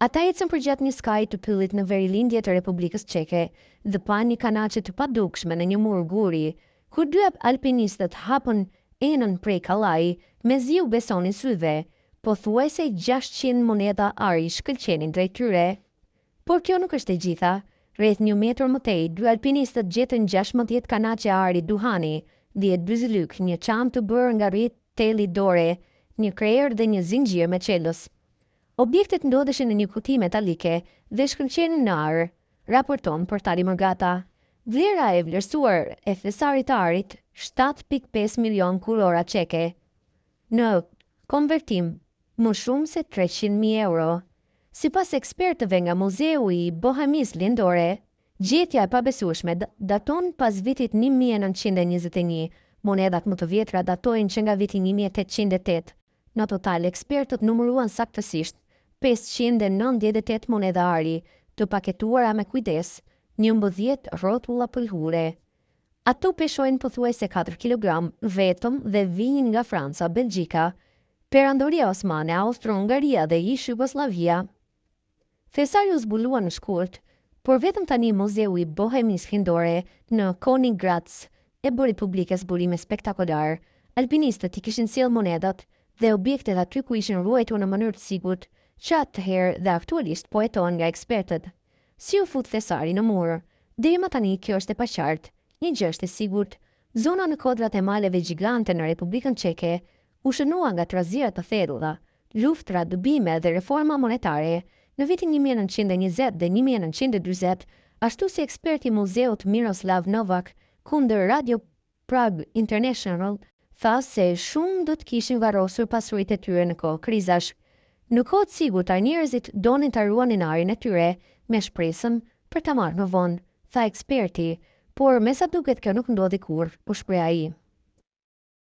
Ata ecën përgjatë një skaji të pyllit në verilindje të Republikës Çeke dhe pa një kanaçe të padukshme në një mur guri, kur dy alpinistët hapën enën prej kallai, mezi u besonin syve, pothuajse 600 monedha ari shkëlqenin drejt tyre. Por kjo nuk është e gjitha. Rreth 1 metër më tej, dy alpinistët gjetën 16 kanaçe ari duhani, 10 byzylyk, një çantë të bërë nga rriteli dore, një krejër dhe një zinxhir me çelës. Objektet ndodheshin në një kuti metalike dhe shkëlqenin në ar, raporton portali Mërgata. Vlera e vlerësuar e thesarit të arit 7.5 milion kurora çeke. Në konvertim, më shumë se 300.000 euro. Sipas ekspertëve nga Muzeu i Bohemisë Lindore, gjetja e pabesueshme daton pas vitit 1921. Monedat më të vjetra datojnë që nga viti 1808. Në total, ekspertët numëruan saktësisht 598 monedha ari, të paketuara me kujdes, 11 rrotulla pëlhure. Ato peshojnë pothuajse 4 kg vetëm dhe vijnë nga Franca, Belgjika, Perandoria Osmane, Austro-Hungaria dhe ish Jugoslavia. Thesari u zbulua në shkurt, por vetëm tani Muzeu i Bohemisë Lindore në Königgrätz e bëri publike zbulime spektakolar. Alpinistët I kishin sjellë monedat dhe objektet aty ku ishin ruajtur në mënyrë të sigurt, që atëherë dhe aktualisht po hetohen nga ekspertët. Si u fut thesari në mur? Deri më tani kjo është e paqartë. Një gjë është e sigurt, zona në kodrat e maleve gjigante në Republikën Çeke u shënua nga trazirat të thellëlla, luftra, dëbime dhe reforma monetare. Në vitin 1920 dhe 1940, ashtu si eksperti I muzeut Miroslav Novak kundër Radio Prague International, tha se shumë do të kishin varrosur pasuritë e tyre në kohë krizash. Në kohë të sigurta njerëzit donin ta ruanin arin e tyre me shpresën për ta marrë më vonë, tha eksperti, por me sa duket kjo nuk ndodhi kurrë, u shpreh ai.